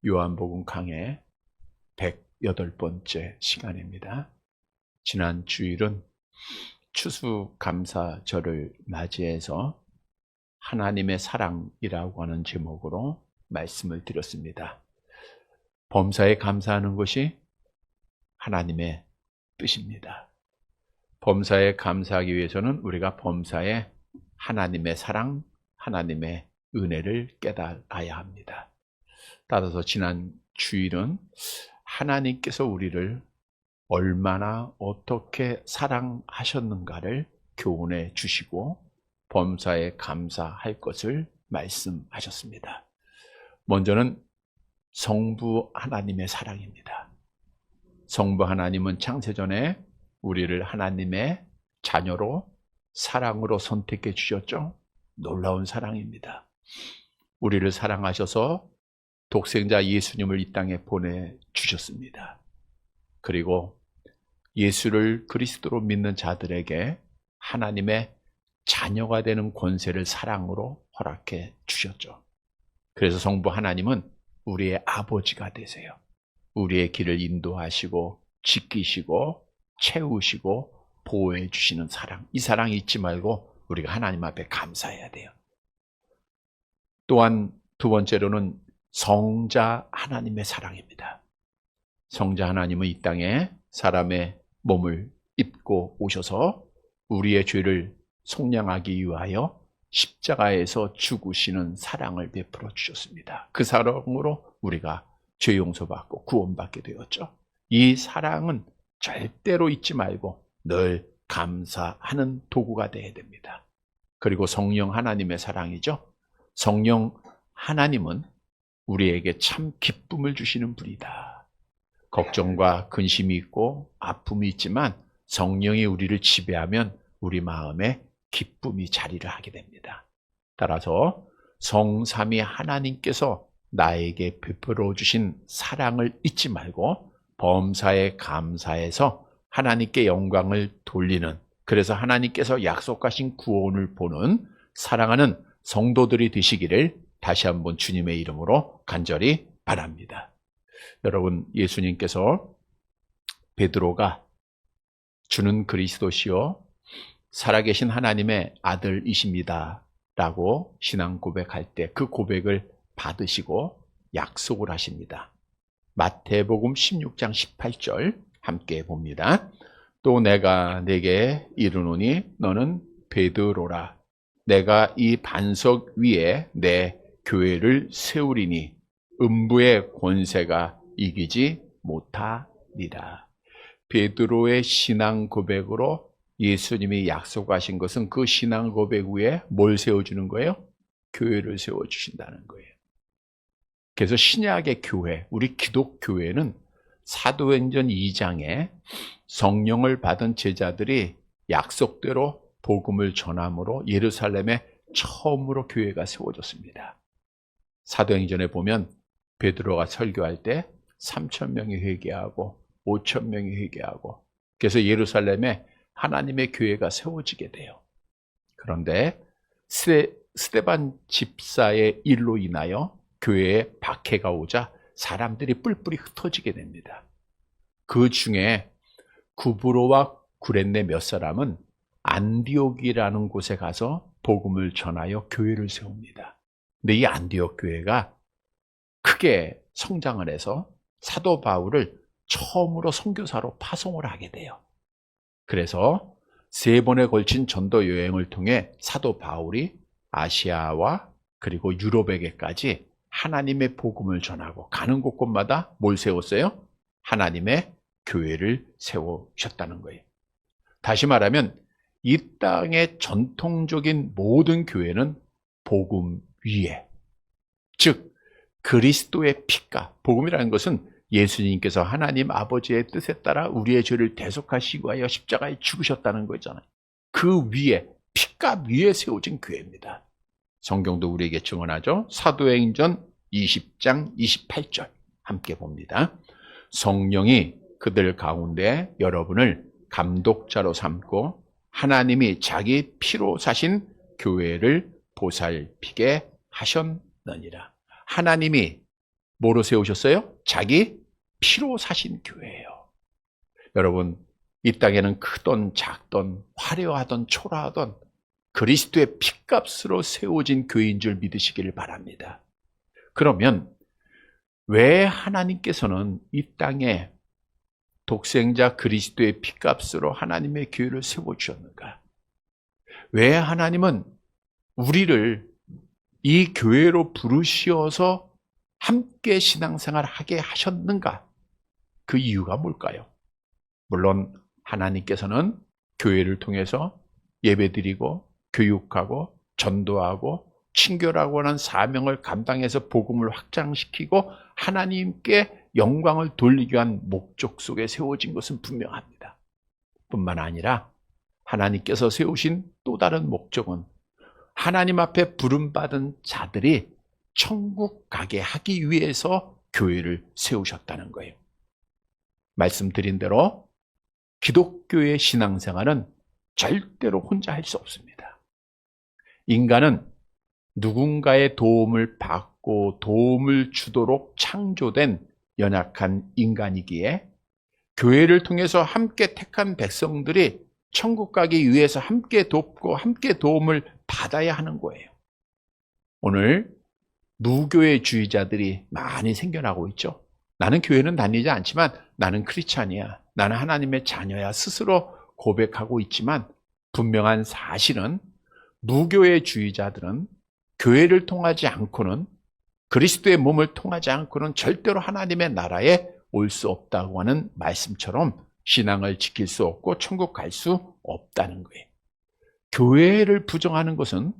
요한복음 강해 108번째 시간입니다. 지난 주일은 추수감사절을 맞이해서 하나님의 사랑이라고 하는 제목으로 말씀을 드렸습니다. 범사에 감사하는 것이 하나님의 뜻입니다. 범사에 감사하기 위해서는 우리가 범사에 하나님의 사랑, 하나님의 은혜를 깨달아야 합니다. 따라서 지난 주일은 하나님께서 우리를 얼마나 어떻게 사랑하셨는가를 교훈해 주시고 범사에 감사할 것을 말씀하셨습니다. 먼저는 성부 하나님의 사랑입니다. 성부 하나님은 창세전에 우리를 하나님의 자녀로 사랑으로 선택해 주셨죠. 놀라운 사랑입니다. 우리를 사랑하셔서 독생자 예수님을 이 땅에 보내주셨습니다. 그리고 예수를 그리스도로 믿는 자들에게 하나님의 자녀가 되는 권세를 사랑으로 허락해 주셨죠. 그래서 성부 하나님은 우리의 아버지가 되세요. 우리의 길을 인도하시고 지키시고 채우시고 보호해 주시는 사랑, 이 사랑이 잊지 말고 우리가 하나님 앞에 감사해야 돼요. 또한 두 번째로는 성자 하나님의 사랑입니다. 성자 하나님은 이 땅에 사람의 몸을 입고 오셔서 우리의 죄를 속량하기 위하여 십자가에서 죽으시는 사랑을 베풀어 주셨습니다. 그 사랑으로 우리가 죄 용서받고 구원받게 되었죠. 이 사랑은 절대로 잊지 말고 늘 감사하는 도구가 되어야 됩니다. 그리고 성령 하나님의 사랑이죠. 성령 하나님은 우리에게 참 기쁨을 주시는 분이다. 걱정과 근심이 있고 아픔이 있지만 성령이 우리를 지배하면 우리 마음에 기쁨이 자리를 하게 됩니다. 따라서 성삼위 하나님께서 나에게 베풀어 주신 사랑을 잊지 말고 범사에 감사해서 하나님께 영광을 돌리는, 그래서 하나님께서 약속하신 구원을 보는 사랑하는 성도들이 되시기를 다시 한번 주님의 이름으로 간절히 바랍니다. 여러분, 예수님께서 베드로가 주는 그리스도시요 살아계신 하나님의 아들이십니다 라고 신앙 고백할 때 그 고백을 받으시고 약속을 하십니다. 마태복음 16장 18절 함께 봅니다. 또 내가 네게 이르노니 너는 베드로라. 내가 이 반석 위에 내 교회를 세우리니 음부의 권세가 이기지 못하리라. 베드로의 신앙 고백으로 예수님이 약속하신 것은 그 신앙 고백 위에 뭘 세워주는 거예요? 교회를 세워주신다는 거예요. 그래서 신약의 교회, 우리 기독교회는 사도행전 2장에 성령을 받은 제자들이 약속대로 복음을 전함으로 예루살렘에 처음으로 교회가 세워졌습니다. 사도행전에 보면 베드로가 설교할 때 3,000명이 회개하고 5,000명이 회개하고, 그래서 예루살렘에 하나님의 교회가 세워지게 돼요. 그런데 스데반 집사의 일로 인하여 교회에 박해가 오자 사람들이 뿔뿔이 흩어지게 됩니다. 그 중에 구브로와 구렛네 몇 사람은 안디옥이라는 곳에 가서 복음을 전하여 교회를 세웁니다. 근데 이 안디옥 교회가 크게 성장을 해서 사도 바울을 처음으로 선교사로 파송을 하게 돼요. 그래서 3번에 걸친 전도 여행을 통해 사도 바울이 아시아와 그리고 유럽에게까지 하나님의 복음을 전하고 가는 곳곳마다 뭘 세웠어요? 하나님의 교회를 세우셨다는 거예요. 다시 말하면 이 땅의 전통적인 모든 교회는 복음 위에, 즉 그리스도의 피가, 복음이라는 것은 예수님께서 하나님 아버지의 뜻에 따라 우리의 죄를 대속하시기 위하여 십자가에 죽으셨다는 거잖아요. 그 위에, 피가 위에 세워진 교회입니다. 성경도 우리에게 증언하죠. 사도행전 20장 28절 함께 봅니다. 성령이 그들 가운데 여러분을 감독자로 삼고 하나님이 자기 피로 사신 교회를 보살피게 하셨느니라. 하나님이 뭐로 세우셨어요? 자기 피로 사신 교회예요. 여러분, 이 땅에는 크던 작던 화려하던 초라하던 그리스도의 피값으로 세워진 교회인 줄 믿으시기를 바랍니다. 그러면 왜 하나님께서는 이 땅에 독생자 그리스도의 피값으로 하나님의 교회를 세워주셨는가? 왜 하나님은 우리를 이 교회로 부르시어서 함께 신앙생활 하게 하셨는가? 그 이유가 뭘까요? 물론 하나님께서는 교회를 통해서 예배드리고 교육하고 전도하고 친교라고 하는 사명을 감당해서 복음을 확장시키고 하나님께 영광을 돌리기 위한 목적 속에 세워진 것은 분명합니다. 뿐만 아니라 하나님께서 세우신 또 다른 목적은 하나님 앞에 부름받은 자들이 천국 가게 하기 위해서 교회를 세우셨다는 거예요. 말씀드린 대로 기독교의 신앙생활은 절대로 혼자 할 수 없습니다. 인간은 누군가의 도움을 받고 도움을 주도록 창조된 연약한 인간이기에 교회를 통해서 함께 택한 백성들이 천국 가기 위해서 함께 돕고 함께 도움을 받아야 하는 거예요. 오늘 무교회주의자들이 많이 생겨나고 있죠. 나는 교회는 다니지 않지만 나는 크리스찬이야. 나는 하나님의 자녀야. 스스로 고백하고 있지만 분명한 사실은 무교회주의자들은 교회를 통하지 않고는 그리스도의 몸을 통하지 않고는 절대로 하나님의 나라에 올 수 없다고 하는 말씀처럼 신앙을 지킬 수 없고 천국 갈 수 없다는 거예요. 교회를 부정하는 것은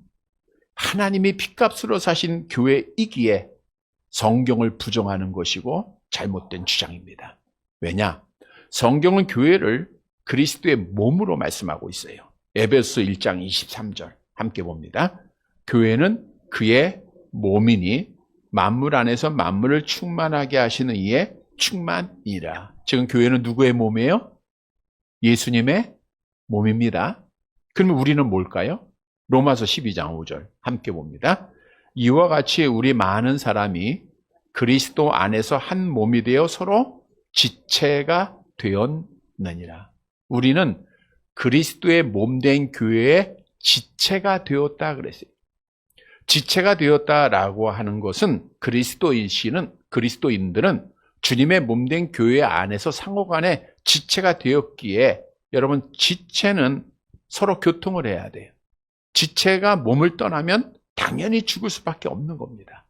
하나님이 핏값으로 사신 교회이기에 성경을 부정하는 것이고 잘못된 주장입니다. 왜냐? 성경은 교회를 그리스도의 몸으로 말씀하고 있어요. 에베소 1장 23절 함께 봅니다. 교회는 그의 몸이니 만물 안에서 만물을 충만하게 하시는 이의 충만이라. 지금 교회는 누구의 몸이에요? 예수님의 몸입니다. 그러면 우리는 뭘까요? 로마서 12장 5절 함께 봅니다. 이와 같이 우리 많은 사람이 그리스도 안에서 한 몸이 되어 서로 지체가 되었느니라. 우리는 그리스도의 몸된 교회의 지체가 되었다 그랬어요. 지체가 되었다라고 하는 것은 그리스도인들은 주님의 몸된 교회 안에서 상호간에 지체가 되었기에 여러분 지체는 서로 교통을 해야 돼요. 지체가 몸을 떠나면 당연히 죽을 수밖에 없는 겁니다.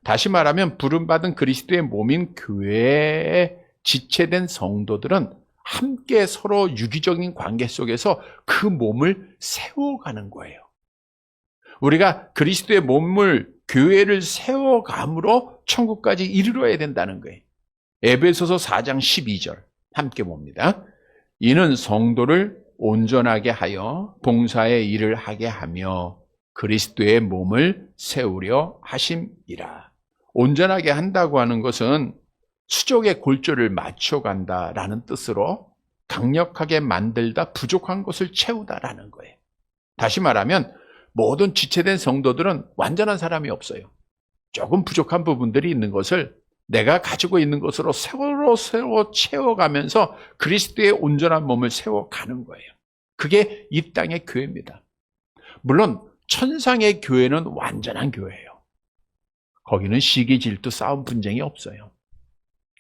다시 말하면 부름받은 그리스도의 몸인 교회에 지체된 성도들은 함께 서로 유기적인 관계 속에서 그 몸을 세워가는 거예요. 우리가 그리스도의 몸을 교회를 세워감으로 천국까지 이르러야 된다는 거예요. 에베소서 4장 12절 함께 봅니다. 이는 성도를 온전하게 하여 봉사의 일을 하게 하며 그리스도의 몸을 세우려 하심이라. 온전하게 한다고 하는 것은 수족의 골조를 맞춰간다라는 뜻으로 강력하게 만들다 부족한 것을 채우다라는 거예요. 다시 말하면 모든 지체된 성도들은 완전한 사람이 없어요. 조금 부족한 부분들이 있는 것을 내가 가지고 있는 것으로 새로 채워가면서 그리스도의 온전한 몸을 세워가는 거예요. 그게 이 땅의 교회입니다. 물론 천상의 교회는 완전한 교회예요. 거기는 시기, 질투, 싸움, 분쟁이 없어요.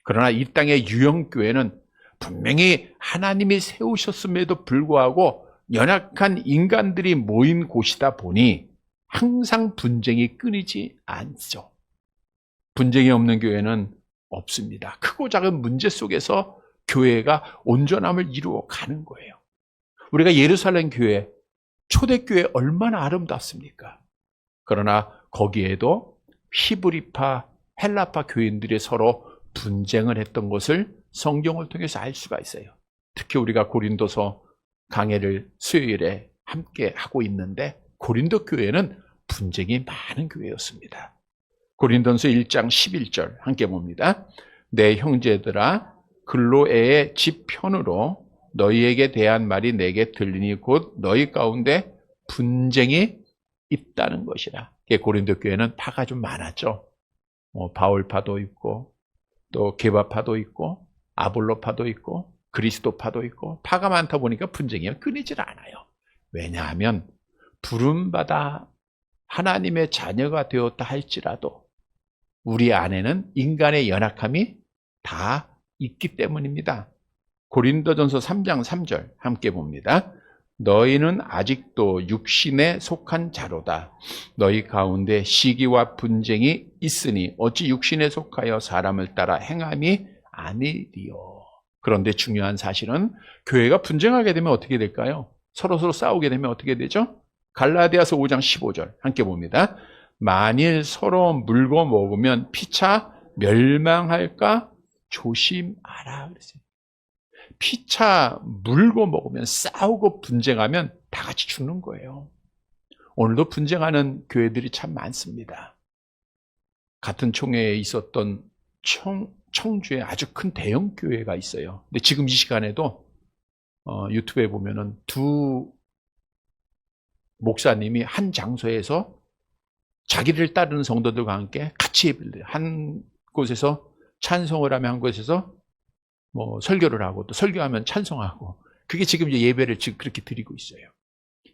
그러나 이 땅의 유형교회는 분명히 하나님이 세우셨음에도 불구하고 연약한 인간들이 모인 곳이다 보니 항상 분쟁이 끊이지 않죠. 분쟁이 없는 교회는 없습니다. 크고 작은 문제 속에서 교회가 온전함을 이루어 가는 거예요. 우리가 예루살렘 교회, 초대교회 얼마나 아름답습니까? 그러나 거기에도 히브리파, 헬라파 교인들이 서로 분쟁을 했던 것을 성경을 통해서 알 수가 있어요. 특히 우리가 고린도서 강해를 수요일에 함께 하고 있는데 고린도 교회는 분쟁이 많은 교회였습니다. 고린도서 1장 11절 함께 봅니다. 내 형제들아 글로에의 집 편으로 너희에게 대한 말이 내게 들리니 곧 너희 가운데 분쟁이 있다는 것이라. 고린도 교회는 파가 좀 많았죠. 바울파도 있고, 또 게바파도 있고, 아볼로파도 있고, 그리스도파도 있고, 파가 많다 보니까 분쟁이 끊이질 않아요. 왜냐하면 부름받아 하나님의 자녀가 되었다 할지라도 우리 안에는 인간의 연약함이 다 있기 때문입니다. 고린도전서 3장 3절 함께 봅니다. 너희는 아직도 육신에 속한 자로다. 너희 가운데 시기와 분쟁이 있으니 어찌 육신에 속하여 사람을 따라 행함이 아니리요. 그런데 중요한 사실은 교회가 분쟁하게 되면 어떻게 될까요? 서로 싸우게 되면 어떻게 되죠? 갈라디아서 5장 15절 함께 봅니다. 만일 서로 물고 먹으면 피차 멸망할까 조심하라 그랬어요. 피차 물고 먹으면 싸우고 분쟁하면 다 같이 죽는 거예요. 오늘도 분쟁하는 교회들이 참 많습니다. 같은 총회에 있었던 청주에 아주 큰 대형 교회가 있어요. 근데 지금 이 시간에도 유튜브에 보면은 두 목사님이 한 장소에서 자기를 따르는 성도들과 함께 같이 예배를 한 곳에서 찬송을 하며 한 곳에서 설교를 하고 또 설교하면 찬송하고 그게 지금 예배를 지금 그렇게 드리고 있어요.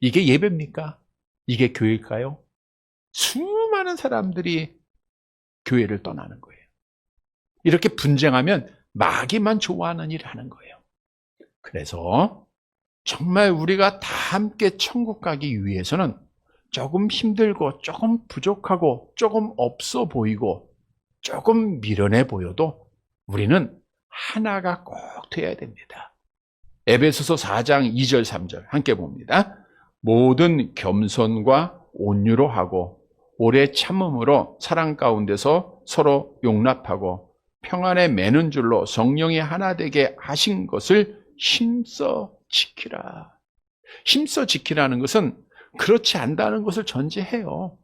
이게 예배입니까? 이게 교회일까요? 수많은 사람들이 교회를 떠나는 거예요. 이렇게 분쟁하면 마귀만 좋아하는 일을 하는 거예요. 그래서 정말 우리가 다 함께 천국 가기 위해서는 조금 힘들고 조금 부족하고 조금 없어 보이고 조금 미련해 보여도 우리는 하나가 꼭 돼야 됩니다. 에베소서 4장 2절 3절 함께 봅니다. 모든 겸손과 온유로 하고 오래 참음으로 사랑 가운데서 서로 용납하고 평안에 매는 줄로 성령이 하나 되게 하신 것을 힘써 지키라. 힘써 지키라는 것은 그렇지 않다는 것을 전제해요.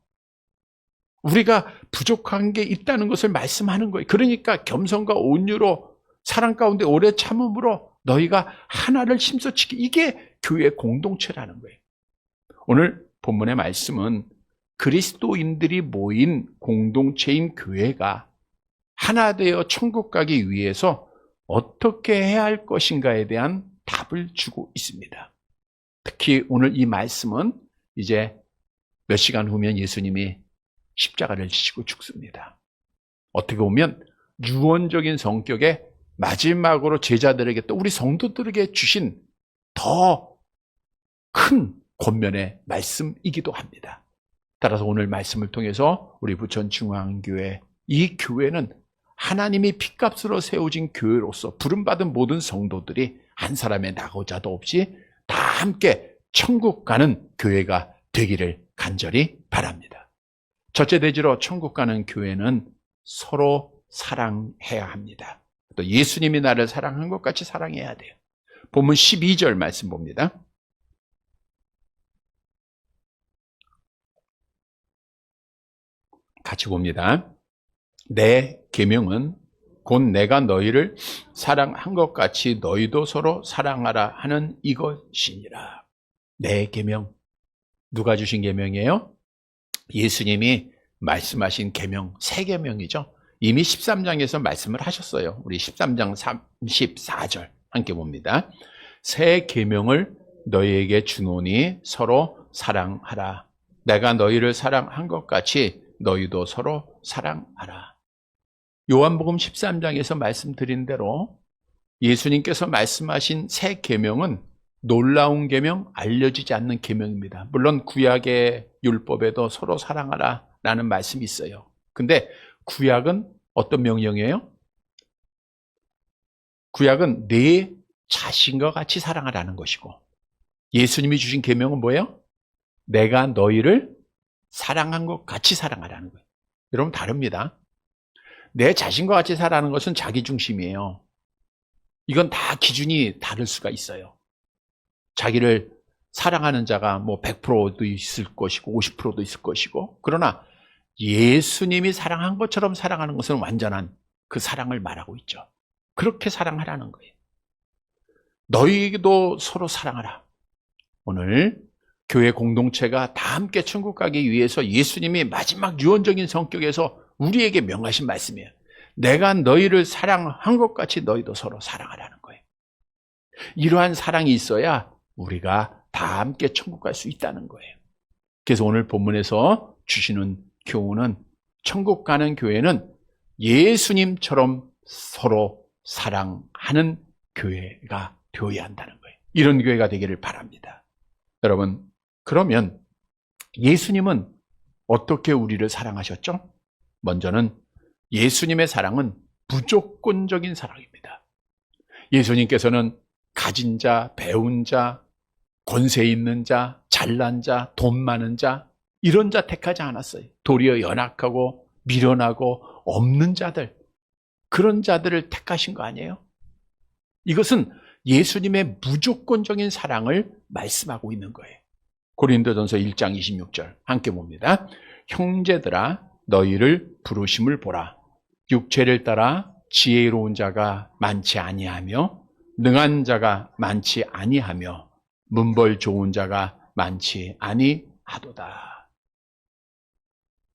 우리가 부족한 게 있다는 것을 말씀하는 거예요. 그러니까 겸손과 온유로 사랑 가운데 오래 참음으로 너희가 하나를 힘써 지키. 이게 교회 공동체라는 거예요. 오늘 본문의 말씀은 그리스도인들이 모인 공동체인 교회가 하나 되어 천국 가기 위해서 어떻게 해야 할 것인가에 대한 답을 주고 있습니다. 특히 오늘 이 말씀은 이제 몇 시간 후면 예수님이 십자가를 지시고 죽습니다. 어떻게 보면 유언적인 성격의 마지막으로 제자들에게 또 우리 성도들에게 주신 더 큰 권면의 말씀이기도 합니다. 따라서 오늘 말씀을 통해서 우리 부천 중앙교회 이 교회는 하나님이 핏값으로 세워진 교회로서 부름받은 모든 성도들이 한 사람의 낙오자도 없이 다 함께 천국 가는 교회가 되기를 간절히 바랍니다. 첫째 대지로 천국 가는 교회는 서로 사랑해야 합니다. 또 예수님이 나를 사랑한 것 같이 사랑해야 돼요. 본문 12절 말씀 봅니다. 같이 봅니다. 내 계명은 곧 내가 너희를 사랑한 것 같이 너희도 서로 사랑하라 하는 이것이니라. 내 계명. 누가 주신 계명이에요? 예수님이 말씀하신 계명, 세 계명이죠. 이미 13장에서 말씀을 하셨어요. 우리 13장 34절 함께 봅니다. 새 계명을 너희에게 주노니 서로 사랑하라. 내가 너희를 사랑한 것 같이 너희도 서로 사랑하라. 요한복음 13장에서 말씀드린 대로 예수님께서 말씀하신 새 계명은 놀라운 계명, 알려지지 않는 계명입니다. 물론 구약의 율법에도 서로 사랑하라 라는 말씀이 있어요. 근데 구약은 어떤 명령이에요? 구약은 내 자신과 같이 사랑하라는 것이고 예수님이 주신 계명은 뭐예요? 내가 너희를 사랑한 것 같이 사랑하라는 거예요. 여러분 다릅니다. 내 자신과 같이 살아가는 것은 자기중심이에요. 이건 다 기준이 다를 수가 있어요. 자기를 사랑하는 자가 뭐 100%도 있을 것이고 50%도 있을 것이고 그러나 예수님이 사랑한 것처럼 사랑하는 것은 완전한 그 사랑을 말하고 있죠. 그렇게 사랑하라는 거예요. 너희에게도 서로 사랑하라. 오늘 교회 공동체가 다 함께 천국 가기 위해서 예수님이 마지막 유언적인 성격에서 우리에게 명하신 말씀이에요. 내가 너희를 사랑한 것 같이 너희도 서로 사랑하라는 거예요. 이러한 사랑이 있어야 우리가 다 함께 천국 갈 수 있다는 거예요. 그래서 오늘 본문에서 주시는 교훈은 천국 가는 교회는 예수님처럼 서로 사랑하는 교회가 되어야 한다는 거예요. 이런 교회가 되기를 바랍니다. 여러분, 그러면 예수님은 어떻게 우리를 사랑하셨죠? 먼저는 예수님의 사랑은 무조건적인 사랑입니다. 예수님께서는 가진 자, 배운 자, 권세 있는 자, 잘난 자, 돈 많은 자, 이런 자 택하지 않았어요. 도리어 연약하고 미련하고 없는 자들, 그런 자들을 택하신 거 아니에요? 이것은 예수님의 무조건적인 사랑을 말씀하고 있는 거예요. 고린도전서 1장 26절 함께 봅니다. 형제들아 너희를 부르심을 보라. 육체를 따라 지혜로운 자가 많지 아니하며 능한 자가 많지 아니하며 문벌 좋은 자가 많지 아니하도다.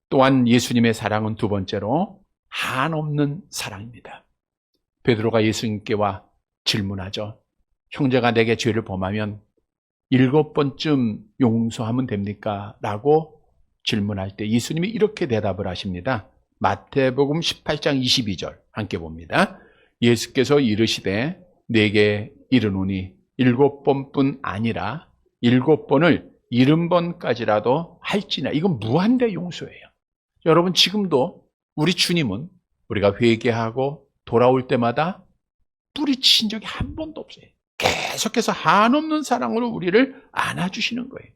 또한 예수님의 사랑은 두 번째로 한없는 사랑입니다. 베드로가 예수님께와 질문하죠. 형제가 내게 죄를 범하면 7번쯤 용서하면 됩니까? 라고 질문할 때 예수님이 이렇게 대답을 하십니다. 마태복음 18장 22절 함께 봅니다. 예수께서 이르시되 내게 이르노니 7번뿐 아니라 7번을 70번까지라도 할지나. 이건 무한대 용서예요. 여러분, 지금도 우리 주님은 우리가 회개하고 돌아올 때마다 뿌리친 적이 한 번도 없어요. 계속해서 한없는 사랑으로 우리를 안아주시는 거예요.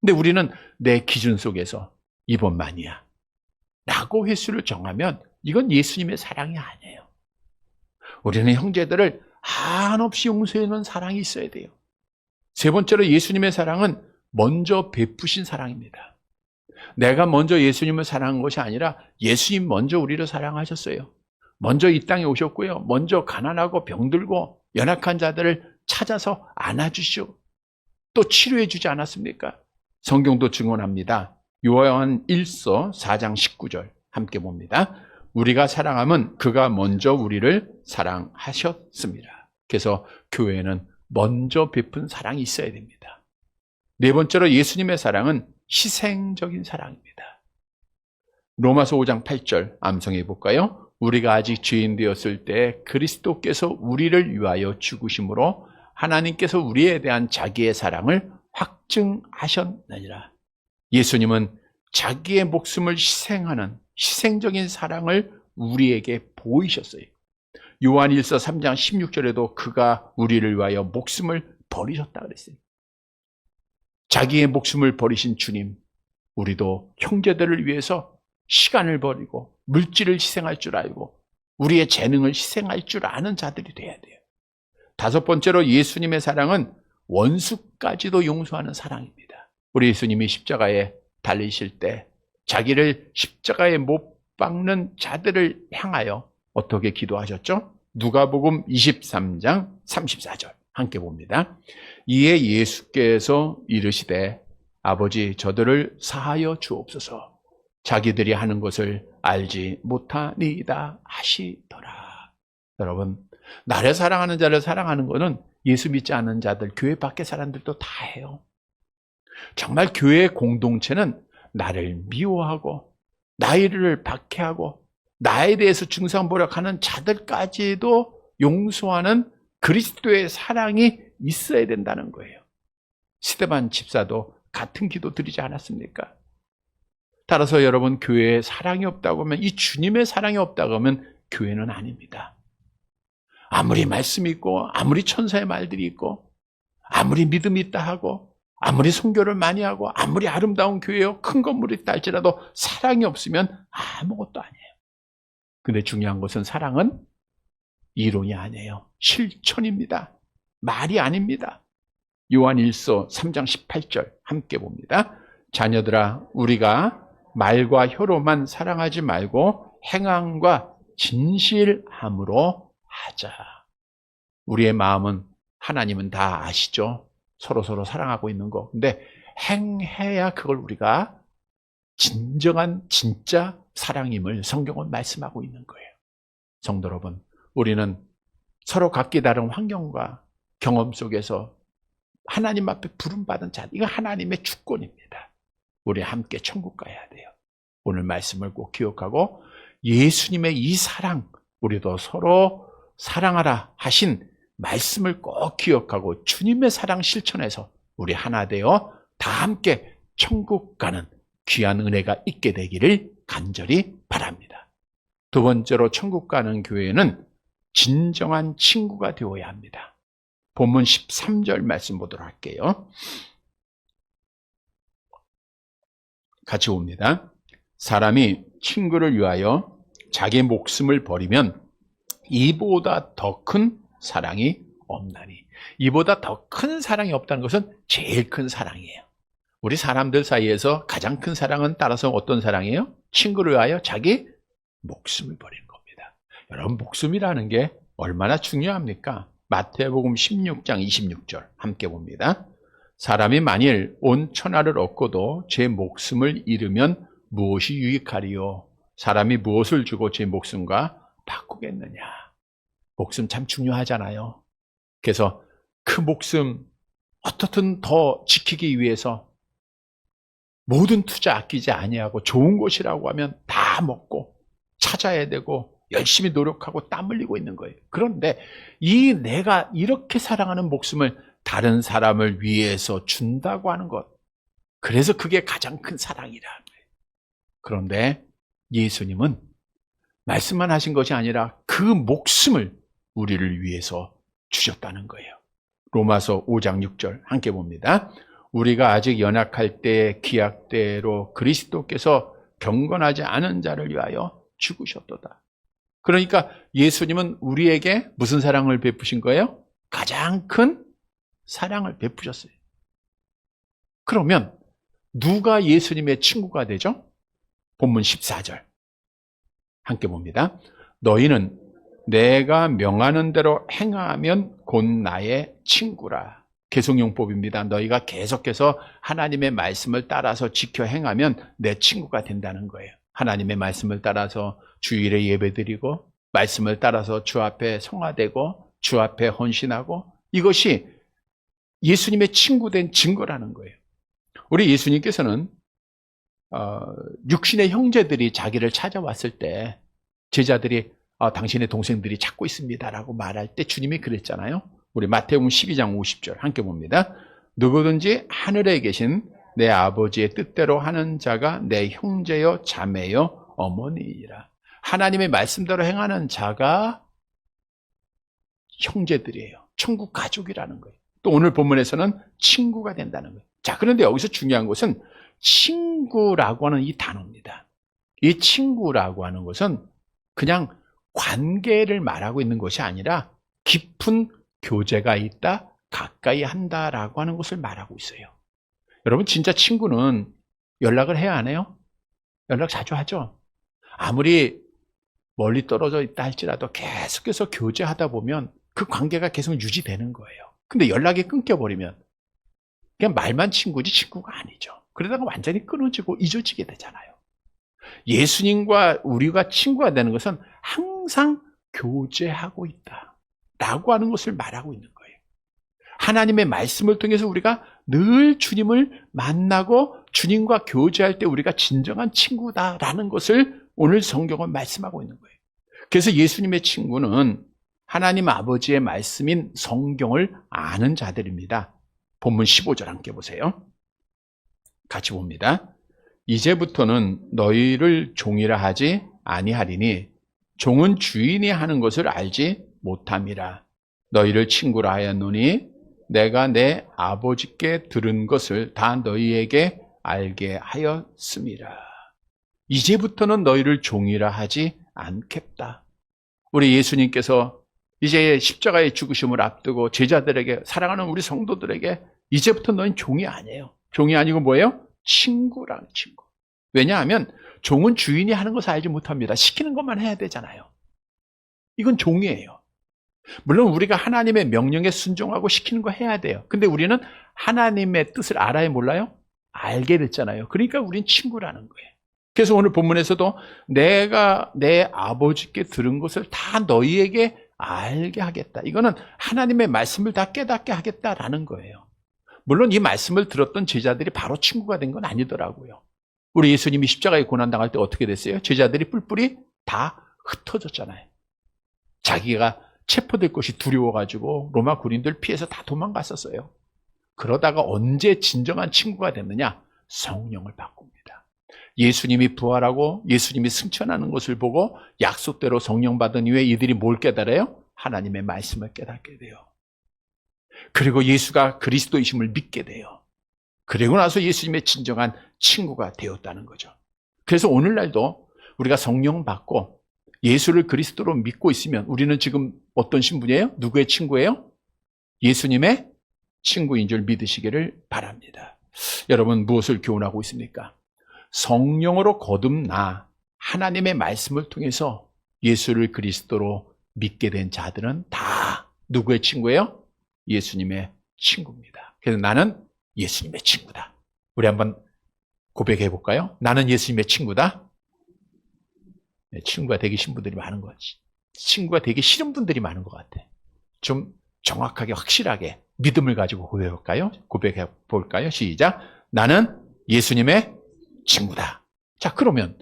근데 우리는 내 기준 속에서 이번만이야 라고 횟수를 정하면 이건 예수님의 사랑이 아니에요. 우리는 형제들을 한없이 용서해놓은 사랑이 있어야 돼요. 세 번째로 예수님의 사랑은 먼저 베푸신 사랑입니다. 내가 먼저 예수님을 사랑한 것이 아니라 예수님 먼저 우리를 사랑하셨어요. 먼저 이 땅에 오셨고요. 먼저 가난하고 병들고 연약한 자들을 찾아서 안아주시오. 또 치료해 주지 않았습니까? 성경도 증언합니다. 요한 1서 4장 19절 함께 봅니다. 우리가 사랑하면 그가 먼저 우리를 사랑하셨습니다. 그래서 교회는 먼저 베푼 사랑이 있어야 됩니다. 네 번째로 예수님의 사랑은 희생적인 사랑입니다. 로마서 5장 8절 암송해 볼까요? 우리가 아직 죄인 되었을 때 그리스도께서 우리를 위하여 죽으심으로 하나님께서 우리에 대한 자기의 사랑을 확증하셨느니라. 예수님은 자기의 목숨을 희생하는 희생적인 사랑을 우리에게 보이셨어요. 요한 1서 3장 16절에도 그가 우리를 위하여 목숨을 버리셨다 그랬어요. 자기의 목숨을 버리신 주님, 우리도 형제들을 위해서 시간을 버리고 물질을 희생할 줄 알고 우리의 재능을 희생할 줄 아는 자들이 돼야 돼요. 다섯 번째로 예수님의 사랑은 원수까지도 용서하는 사랑입니다. 우리 예수님이 십자가에 달리실 때 자기를 십자가에 못 박는 자들을 향하여 어떻게 기도하셨죠? 누가복음 23장 34절 함께 봅니다. 이에 예수께서 이르시되 아버지 저들을 사하여 주옵소서. 자기들이 하는 것을 알지 못하니이다 하시더라. 여러분, 나를 사랑하는 자를 사랑하는 것은 예수 믿지 않는 자들, 교회 밖의 사람들도 다 해요. 정말 교회의 공동체는 나를 미워하고 나를 박해하고 나에 대해서 중상모략하는 자들까지도 용서하는 그리스도의 사랑이 있어야 된다는 거예요. 스데반 집사도 같은 기도 드리지 않았습니까? 따라서 여러분, 교회에 사랑이 없다고 하면, 이 주님의 사랑이 없다고 하면 교회는 아닙니다. 아무리 말씀이 있고 아무리 천사의 말들이 있고 아무리 믿음이 있다 하고 아무리 선교를 많이 하고 아무리 아름다운 교회요 큰 건물이 있다 할지라도 사랑이 없으면 아무것도 아니에요. 근데 중요한 것은 사랑은 이론이 아니에요. 실천입니다. 말이 아닙니다. 요한 1서 3장 18절 함께 봅니다. 자녀들아, 우리가 말과 혀로만 사랑하지 말고 행함과 진실함으로 하자. 우리의 마음은 하나님은 다 아시죠? 서로 사랑하고 있는 거. 근데 행해야 그걸 우리가 진정한 진짜 사랑임을 성경은 말씀하고 있는 거예요. 성도 여러분, 우리는 서로 각기 다른 환경과 경험 속에서 하나님 앞에 부름받은 자, 이거 하나님의 주권입니다. 우리 함께 천국 가야 돼요. 오늘 말씀을 꼭 기억하고 예수님의 이 사랑, 우리도 서로 사랑하라 하신 말씀을 꼭 기억하고 주님의 사랑 실천해서 우리 하나 되어 다 함께 천국 가는 귀한 은혜가 있게 되기를 간절히 바랍니다. 두 번째로 천국 가는 교회는 진정한 친구가 되어야 합니다. 본문 13절 말씀 보도록 할게요. 같이 봅니다. 사람이 친구를 위하여 자기 목숨을 버리면 이보다 더 큰 사랑이 없나니. 이보다 더 큰 사랑이 없다는 것은 제일 큰 사랑이에요. 우리 사람들 사이에서 가장 큰 사랑은 따라서 어떤 사랑이에요? 친구를 위하여 자기 목숨을 버리는 겁니다. 여러분, 목숨이라는 게 얼마나 중요합니까? 마태복음 16장 26절 함께 봅니다. 사람이 만일 온 천하를 얻고도 제 목숨을 잃으면 무엇이 유익하리요? 사람이 무엇을 주고 제 목숨과 바꾸겠느냐? 목숨 참 중요하잖아요. 그래서 그 목숨 어떻든 더 지키기 위해서 모든 투자 아끼지 아니하고 좋은 곳이라고 하면 다 먹고 찾아야 되고 열심히 노력하고 땀 흘리고 있는 거예요. 그런데 이 내가 이렇게 사랑하는 목숨을 다른 사람을 위해서 준다고 하는 것, 그래서 그게 가장 큰 사랑이라는 거예요. 그런데 예수님은 말씀만 하신 것이 아니라 그 목숨을 우리를 위해서 주셨다는 거예요. 로마서 5장 6절 함께 봅니다. 우리가 아직 연약할 때 기약대로 그리스도께서 경건하지 않은 자를 위하여 죽으셨도다. 그러니까 예수님은 우리에게 무슨 사랑을 베푸신 거예요? 가장 큰 사랑을 베푸셨어요. 그러면 누가 예수님의 친구가 되죠? 본문 14절 함께 봅니다. 너희는 내가 명하는 대로 행하면 곧 나의 친구라. 개성용법입니다. 너희가 계속해서 하나님의 말씀을 따라서 지켜 행하면 내 친구가 된다는 거예요. 하나님의 말씀을 따라서 주일에 예배드리고 말씀을 따라서 주 앞에 성화되고 주 앞에 헌신하고, 이것이 예수님의 친구된 증거라는 거예요. 우리 예수님께서는 육신의 형제들이 자기를 찾아왔을 때 제자들이 당신의 동생들이 찾고 있습니다라고 말할 때 주님이 그랬잖아요. 우리 마태복음 12장 50절 함께 봅니다. 누구든지 하늘에 계신 내 아버지의 뜻대로 하는 자가 내 형제요 자매요 어머니이라. 하나님의 말씀대로 행하는 자가 형제들이에요. 천국 가족이라는 거예요. 또 오늘 본문에서는 친구가 된다는 거예요. 자, 그런데 여기서 중요한 것은 친구라고 하는 이 단어입니다. 이 친구라고 하는 것은 그냥 관계를 말하고 있는 것이 아니라 깊은 교제가 있다, 가까이 한다라고 하는 것을 말하고 있어요. 여러분, 진짜 친구는 연락을 해야 안 해요? 연락 자주 하죠? 아무리 멀리 떨어져 있다 할지라도 계속해서 교제하다 보면 그 관계가 계속 유지되는 거예요. 근데 연락이 끊겨버리면 그냥 말만 친구지 친구가 아니죠. 그러다가 완전히 끊어지고 잊어지게 되잖아요. 예수님과 우리가 친구가 되는 것은 항상 교제하고 있다라고 하는 것을 말하고 있는 거예요. 하나님의 말씀을 통해서 우리가 늘 주님을 만나고 주님과 교제할 때 우리가 진정한 친구다라는 것을 오늘 성경은 말씀하고 있는 거예요. 그래서 예수님의 친구는 하나님 아버지의 말씀인 성경을 아는 자들입니다. 본문 15절 함께 보세요. 같이 봅니다. 이제부터는 너희를 종이라 하지 아니하리니 종은 주인이 하는 것을 알지 못함이라. 너희를 친구라 하였노니 내가 내 아버지께 들은 것을 다 너희에게 알게 하였음이라. 이제부터는 너희를 종이라 하지 않겠다. 우리 예수님께서 이제 십자가의 죽으심을 앞두고 제자들에게, 사랑하는 우리 성도들에게 이제부터 너희는 종이 아니에요. 종이 아니고 뭐예요? 친구라는 친구. 왜냐하면 종은 주인이 하는 것을 알지 못합니다. 시키는 것만 해야 되잖아요. 이건 종이에요. 물론 우리가 하나님의 명령에 순종하고 시키는 거 해야 돼요. 근데 우리는 하나님의 뜻을 알아요, 몰라요? 알게 됐잖아요. 그러니까 우린 친구라는 거예요. 그래서 오늘 본문에서도 내가 내 아버지께 들은 것을 다 너희에게 알게 하겠다. 이거는 하나님의 말씀을 다 깨닫게 하겠다라는 거예요. 물론 이 말씀을 들었던 제자들이 바로 친구가 된 건 아니더라고요. 우리 예수님이 십자가에 고난당할 때 어떻게 됐어요? 제자들이 뿔뿔이 다 흩어졌잖아요. 자기가 체포될 것이 두려워가지고 로마 군인들 피해서 다 도망갔었어요. 그러다가 언제 진정한 친구가 됐느냐? 성령을 바꿉니다. 예수님이 부활하고 예수님이 승천하는 것을 보고 약속대로 성령 받은 이후에 이들이 뭘 깨달아요? 하나님의 말씀을 깨닫게 돼요. 그리고 예수가 그리스도이심을 믿게 돼요. 그리고 나서 예수님의 진정한 친구가 되었다는 거죠. 그래서 오늘날도 우리가 성령 받고 예수를 그리스도로 믿고 있으면 우리는 지금 어떤 신분이에요? 누구의 친구예요? 예수님의 친구인 줄 믿으시기를 바랍니다. 여러분 무엇을 교훈하고 있습니까? 성령으로 거듭나 하나님의 말씀을 통해서 예수를 그리스도로 믿게 된 자들은 다 누구의 친구예요? 예수님의 친구입니다. 그래서 나는 예수님의 친구다. 우리 한번 고백해 볼까요? 나는 예수님의 친구다. 친구가 되기 싫은 분들이 많은 거지. 친구가 되기 싫은 분들이 많은 것 같아. 좀 정확하게 확실하게 믿음을 가지고 고백해 볼까요? 고백해 볼까요? 시작. 나는 예수님의 친구다. 자, 그러면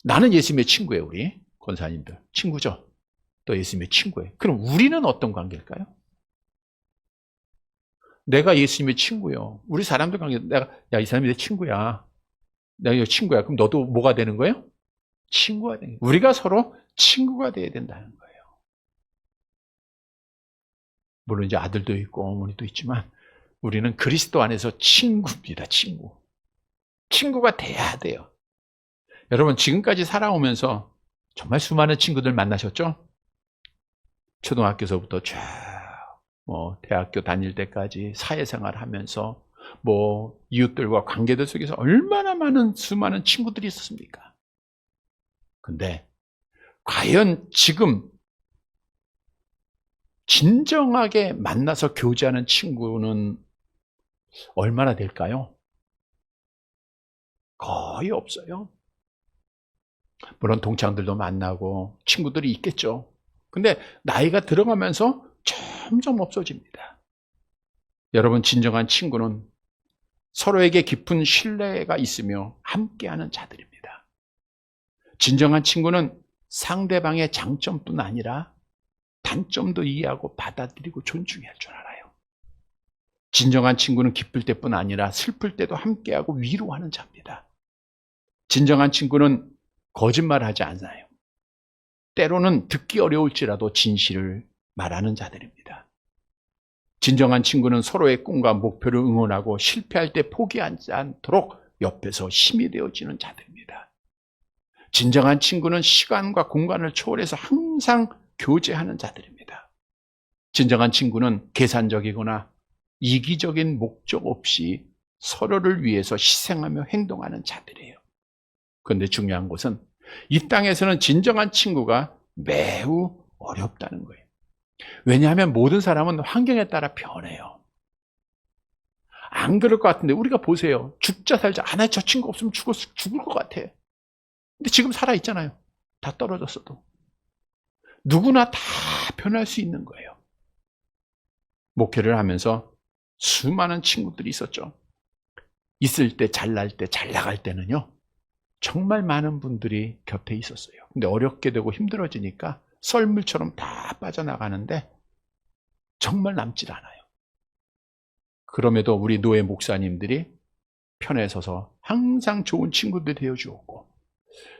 나는 예수님의 친구예요. 우리 권사님들 친구죠. 또 예수님의 친구예요. 그럼 우리는 어떤 관계일까요? 내가 예수님의 친구요. 우리 사람들 관계, 야, 이 사람이 내 친구야. 내가 이 친구야. 그럼 너도 뭐가 되는 거예요? 친구가 되는 거예요. 우리가 서로 친구가 돼야 된다는 거예요. 물론 이제 아들도 있고 어머니도 있지만 우리는 그리스도 안에서 친구입니다. 친구. 친구가 돼야 돼요. 여러분 지금까지 살아오면서 정말 수많은 친구들 만나셨죠? 초등학교서부터 쭉 대학교 다닐 때까지 사회생활 하면서 이웃들과 관계들 속에서 얼마나 많은 수많은 친구들이 있었습니까? 근데 과연 지금 진정하게 만나서 교제하는 친구는 얼마나 될까요? 거의 없어요. 물론 동창들도 만나고 친구들이 있겠죠. 근데 나이가 들어가면서 점점 없어집니다. 여러분 진정한 친구는 서로에게 깊은 신뢰가 있으며 함께하는 자들입니다. 진정한 친구는 상대방의 장점뿐 아니라 단점도 이해하고 받아들이고 존중할 줄 알아요. 진정한 친구는 기쁠 때뿐 아니라 슬플 때도 함께하고 위로하는 자입니다. 진정한 친구는 거짓말하지 않아요. 때로는 듣기 어려울지라도 진실을 말하는 자들입니다. 진정한 친구는 서로의 꿈과 목표를 응원하고 실패할 때 포기하지 않도록 옆에서 힘이 되어지는 자들입니다. 진정한 친구는 시간과 공간을 초월해서 항상 교제하는 자들입니다. 진정한 친구는 계산적이거나 이기적인 목적 없이 서로를 위해서 희생하며 행동하는 자들이에요. 그런데 중요한 것은 이 땅에서는 진정한 친구가 매우 어렵다는 거예요. 왜냐하면 모든 사람은 환경에 따라 변해요. 안 그럴 것 같은데 우리가 보세요. 죽자 살자. 나 저 친구 없으면 죽을 것 같아. 근데 지금 살아있잖아요. 다 떨어졌어도. 누구나 다 변할 수 있는 거예요. 목회를 하면서 수많은 친구들이 있었죠. 있을 때, 잘날 때, 잘 나갈 때는요. 정말 많은 분들이 곁에 있었어요. 근데 어렵게 되고 힘들어지니까 썰물처럼 다 빠져나가는데 정말 남질 않아요. 그럼에도 우리 노예 목사님들이 편에 서서 항상 좋은 친구들이 되어주었고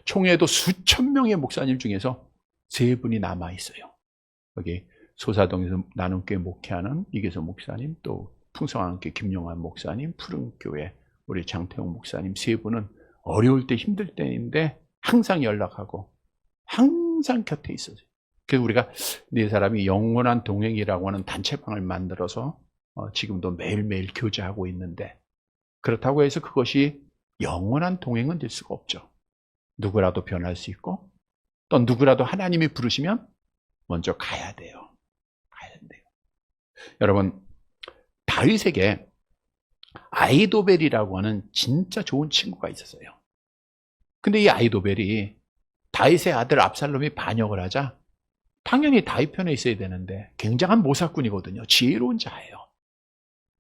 총회에도 수천 명의 목사님 중에서 3분이 남아있어요. 여기 소사동에서 나눔교회 목회하는 이계서 목사님, 또 풍성한교회 김용환 목사님, 푸른교회 우리 장태용 목사님 3분은 어려울 때 힘들 때인데 항상 연락하고 항상 곁에 있어요. 그래서 우리가 네 사람이 영원한 동행이라고 하는 단체방을 만들어서 지금도 매일매일 교제하고 있는데 그렇다고 해서 그것이 영원한 동행은 될 수가 없죠. 누구라도 변할 수 있고 또 누구라도 하나님이 부르시면 먼저 가야 돼요. 가야 돼요. 여러분 다윗에게 아이도벨이라고 하는 진짜 좋은 친구가 있었어요. 근데 이 아이도벨이 다윗의 아들 압살롬이 반역을 하자 당연히 다윗 편에 있어야 되는데 굉장한 모사꾼이거든요. 지혜로운 자예요.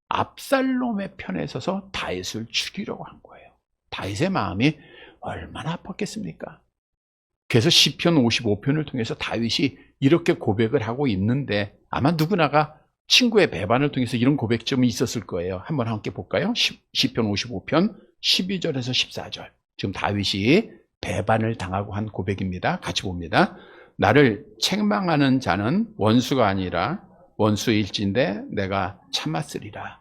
압살롬의 편에 서서 다윗을 죽이려고 한 거예요. 다윗의 마음이 얼마나 아팠겠습니까? 그래서 시편 55편을 통해서 다윗이 이렇게 고백을 하고 있는데 아마 누구나가 친구의 배반을 통해서 이런 고백점이 있었을 거예요. 한번 함께 볼까요? 시편 55편 12절에서 14절. 지금 다윗이 배반을 당하고 한 고백입니다. 같이 봅니다. 나를 책망하는 자는 원수가 아니라 원수일진데 내가 참았으리라.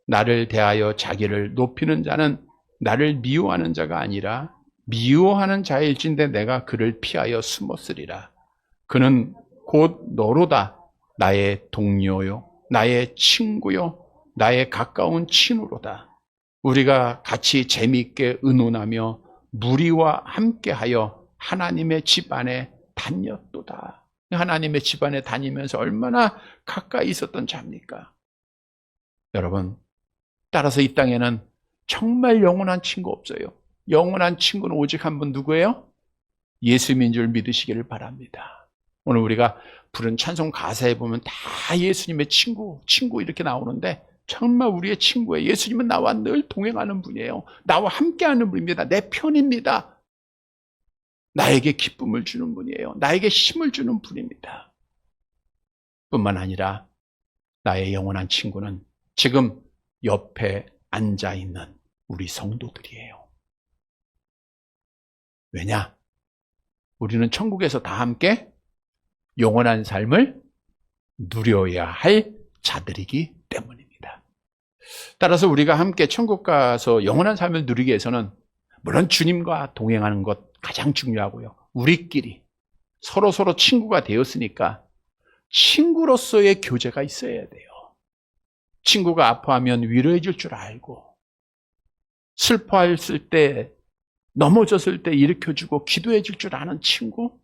나를 대하여 자기를 높이는 자는 나를 미워하는 자가 아니라 미워하는 자일진데 내가 그를 피하여 숨었으리라. 그는 곧 너로다. 나의 동료요, 나의 친구요, 나의 가까운 친구로다. 우리가 같이 재미있게 의논하며 무리와 함께하여 하나님의 집 안에 다녔도다. 하나님의 집 안에 다니면서 얼마나 가까이 있었던 자입니까? 여러분, 따라서 이 땅에는 정말 영원한 친구 없어요. 영원한 친구는 오직 한 분 누구예요? 예수님인 줄 믿으시기를 바랍니다. 오늘 우리가 부른 찬송 가사에 보면 다 예수님의 친구 이렇게 나오는데 정말 우리의 친구예요. 예수님은 나와 늘 동행하는 분이에요. 나와 함께하는 분입니다. 내 편입니다. 나에게 기쁨을 주는 분이에요. 나에게 힘을 주는 분입니다. 뿐만 아니라 나의 영원한 친구는 지금 옆에 앉아있는 우리 성도들이에요. 왜냐? 우리는 천국에서 다 함께 영원한 삶을 누려야 할 자들이기 때문입니다. 따라서 우리가 함께 천국 가서 영원한 삶을 누리기 위해서는 물론 주님과 동행하는 것 가장 중요하고요. 우리끼리 서로 친구가 되었으니까 친구로서의 교제가 있어야 돼요. 친구가 아파하면 위로해 줄 줄 알고 슬퍼했을 때 넘어졌을 때 일으켜주고 기도해 줄 줄 아는 친구,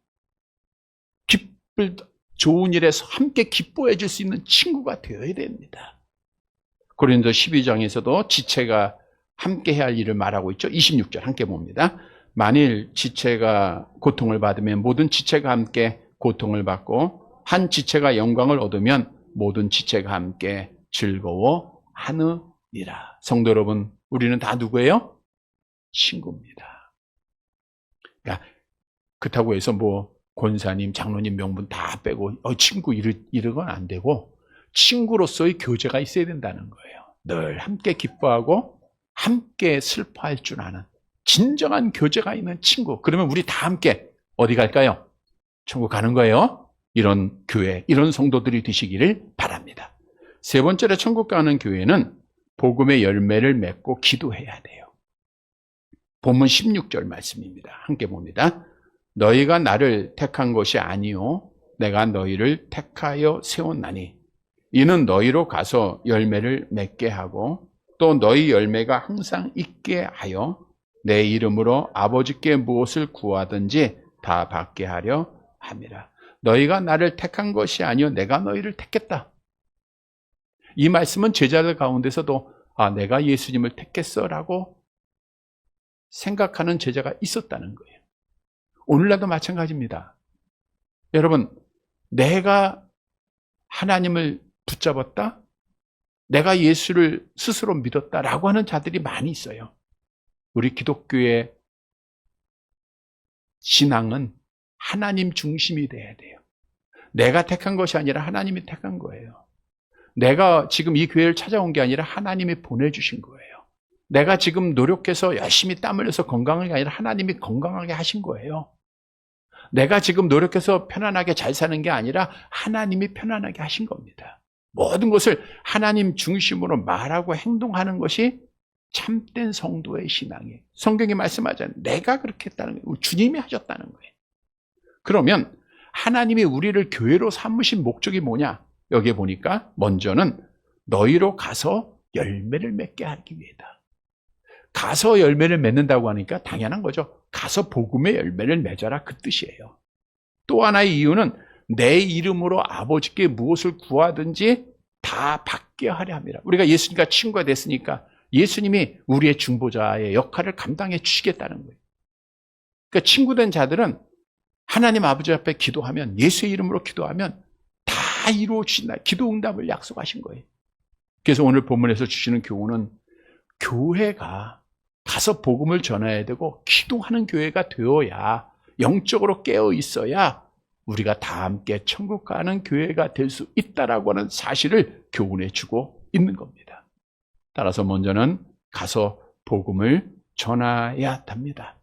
좋은 일에서 함께 기뻐해 줄 수 있는 친구가 되어야 됩니다. 고린도 12장에서도 지체가 함께 해야 할 일을 말하고 있죠. 26절 함께 봅니다. 만일 지체가 고통을 받으면 모든 지체가 함께 고통을 받고 한 지체가 영광을 얻으면 모든 지체가 함께 즐거워하느니라. 성도 여러분, 우리는 다 누구예요? 친구입니다. 그러니까 그렇다고 해서 권사님, 장로님 명분 다 빼고 친구 이러건 안 되고 친구로서의 교제가 있어야 된다는 거예요. 늘 함께 기뻐하고 함께 슬퍼할 줄 아는 진정한 교제가 있는 친구. 그러면 우리 다 함께 어디 갈까요? 천국 가는 거예요. 이런 교회, 이런 성도들이 되시기를 바랍니다. 세 번째로 천국 가는 교회는 복음의 열매를 맺고 기도해야 돼요. 본문 16절 말씀입니다. 함께 봅니다. 너희가 나를 택한 것이 아니요 내가 너희를 택하여 세웠나니 이는 너희로 가서 열매를 맺게 하고 또 너희 열매가 항상 있게 하여 내 이름으로 아버지께 무엇을 구하든지 다 받게 하려 함이라. 너희가 나를 택한 것이 아니요 내가 너희를 택했다. 이 말씀은 제자들 가운데서도 내가 예수님을 택했어라고 생각하는 제자가 있었다는 거예요. 오늘날도 마찬가지입니다. 여러분, 내가 하나님을 붙잡았다? 내가 예수를 스스로 믿었다라고 하는 자들이 많이 있어요. 우리 기독교의 신앙은 하나님 중심이 돼야 돼요. 내가 택한 것이 아니라 하나님이 택한 거예요. 내가 지금 이 교회를 찾아온 게 아니라 하나님이 보내주신 거예요. 내가 지금 노력해서 열심히 땀 흘려서 건강한 게 아니라 하나님이 건강하게 하신 거예요. 내가 지금 노력해서 편안하게 잘 사는 게 아니라 하나님이 편안하게 하신 겁니다. 모든 것을 하나님 중심으로 말하고 행동하는 것이 참된 성도의 신앙이에요. 성경이 말씀하잖아요. 내가 그렇게 했다는 거예요. 주님이 하셨다는 거예요. 그러면 하나님이 우리를 교회로 삼으신 목적이 뭐냐? 여기에 보니까 먼저는 너희로 가서 열매를 맺게 하기 위해다. 가서 열매를 맺는다고 하니까 당연한 거죠. 가서 복음의 열매를 맺어라 그 뜻이에요. 또 하나의 이유는 내 이름으로 아버지께 무엇을 구하든지 다 받게 하려 함이라. 우리가 예수님과 친구가 됐으니까 예수님이 우리의 중보자의 역할을 감당해 주시겠다는 거예요. 그러니까 친구된 자들은 하나님 아버지 앞에 기도하면, 예수의 이름으로 기도하면 다 이루어진다. 기도 응답을 약속하신 거예요. 그래서 오늘 본문에서 주시는 교훈은 교회가 가서 복음을 전해야 되고 기도하는 교회가 되어야, 영적으로 깨어 있어야 우리가 다 함께 천국 가는 교회가 될 수 있다라고 하는 사실을 교훈해 주고 있는 겁니다. 따라서 먼저는 가서 복음을 전해야 합니다.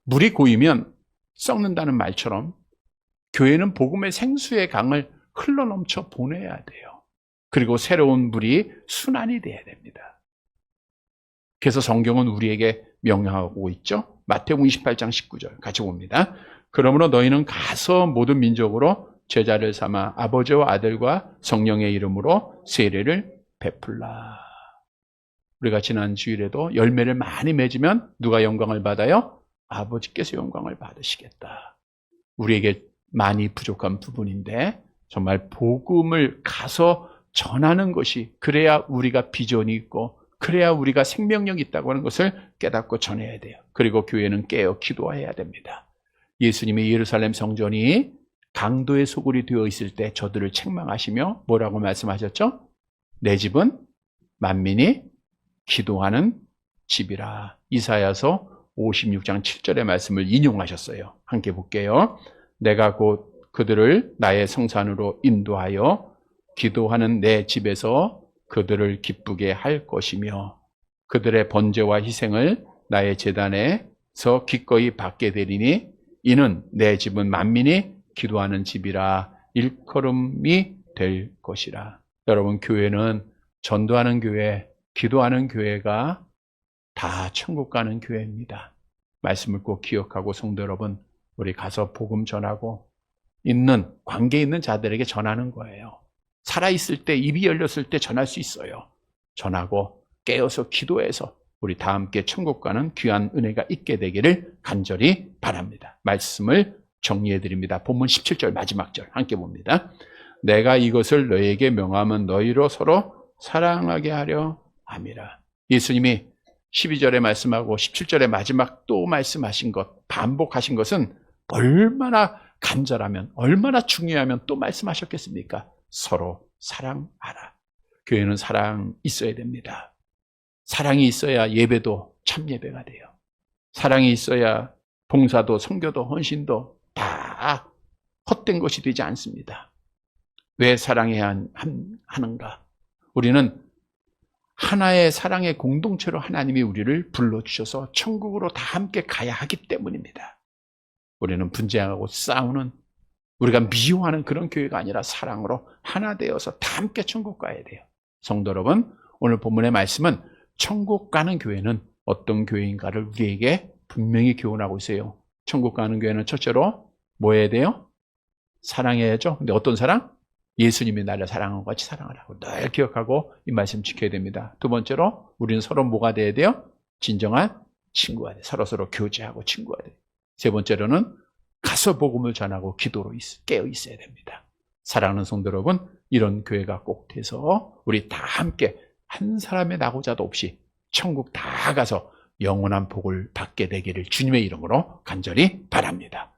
물이 고이면 썩는다는 말처럼 교회는 복음의 생수의 강을 흘러넘쳐 보내야 돼요. 그리고 새로운 물이 순환이 돼야 됩니다. 그래서 성경은 우리에게 명령하고 있죠. 마태복음 28장 19절 같이 봅니다. 그러므로 너희는 가서 모든 민족으로 제자를 삼아 아버지와 아들과 성령의 이름으로 세례를 베풀라. 우리가 지난 주일에도 열매를 많이 맺으면 누가 영광을 받아요? 아버지께서 영광을 받으시겠다. 우리에게 많이 부족한 부분인데 정말 복음을 가서 전하는 것이, 그래야 우리가 비전이 있고 그래야 우리가 생명력이 있다고 하는 것을 깨닫고 전해야 돼요. 그리고 교회는 깨어 기도해야 됩니다. 예수님이 예루살렘 성전이 강도의 소굴이 되어 있을 때 저들을 책망하시며 뭐라고 말씀하셨죠? 내 집은 만민이 기도하는 집이라. 이사야서 56장 7절의 말씀을 인용하셨어요. 함께 볼게요. 내가 곧 그들을 나의 성산으로 인도하여 기도하는 내 집에서 그들을 기쁘게 할 것이며 그들의 번제와 희생을 나의 제단에서 기꺼이 받게 되리니 이는 내 집은 만민이 기도하는 집이라 일컬음이 될 것이라. 여러분, 교회는 전도하는 교회, 기도하는 교회가 다 천국 가는 교회입니다. 말씀을 꼭 기억하고 성도 여러분, 우리 가서 복음 전하고 있는, 관계 있는 자들에게 전하는 거예요. 살아있을 때, 입이 열렸을 때 전할 수 있어요. 전하고 깨어서 기도해서 우리 다 함께 천국 가는 귀한 은혜가 있게 되기를 간절히 바랍니다. 말씀을 정리해 드립니다. 본문 17절 마지막 절 함께 봅니다. 내가 이것을 너희에게 명하면 너희로 서로 사랑하게 하려 함이라. 예수님이 12절에 말씀하고 17절에 마지막 또 말씀하신 것, 반복하신 것은 얼마나 간절하면, 얼마나 중요하면 또 말씀하셨겠습니까? 서로 사랑하라. 교회는 사랑 있어야 됩니다. 사랑이 있어야 예배도 참 예배가 돼요. 사랑이 있어야 봉사도 선교도 헌신도 다 헛된 것이 되지 않습니다. 왜 사랑해야 하는가? 우리는 하나의 사랑의 공동체로 하나님이 우리를 불러주셔서 천국으로 다 함께 가야 하기 때문입니다. 우리는 분쟁하고 싸우는, 우리가 미워하는 그런 교회가 아니라 사랑으로 하나 되어서 다 함께 천국 가야 돼요. 성도 여러분, 오늘 본문의 말씀은 천국 가는 교회는 어떤 교회인가를 우리에게 분명히 교훈하고 있어요. 천국 가는 교회는 첫째로 뭐 해야 돼요? 사랑해야죠. 근데 어떤 사랑? 예수님이 나를 사랑한 것 같이 사랑하라고 늘 기억하고 이 말씀 지켜야 됩니다. 두 번째로 우리는 서로 뭐가 돼야 돼요? 진정한 친구가 돼요. 서로 교제하고 친구가 돼요. 세 번째로는 가서 복음을 전하고 기도로 깨어 있어야 됩니다. 사랑하는 성도 여러분, 이런 교회가 꼭 돼서 우리 다 함께 한 사람의 낙오자도 없이 천국 다 가서 영원한 복을 받게 되기를 주님의 이름으로 간절히 바랍니다.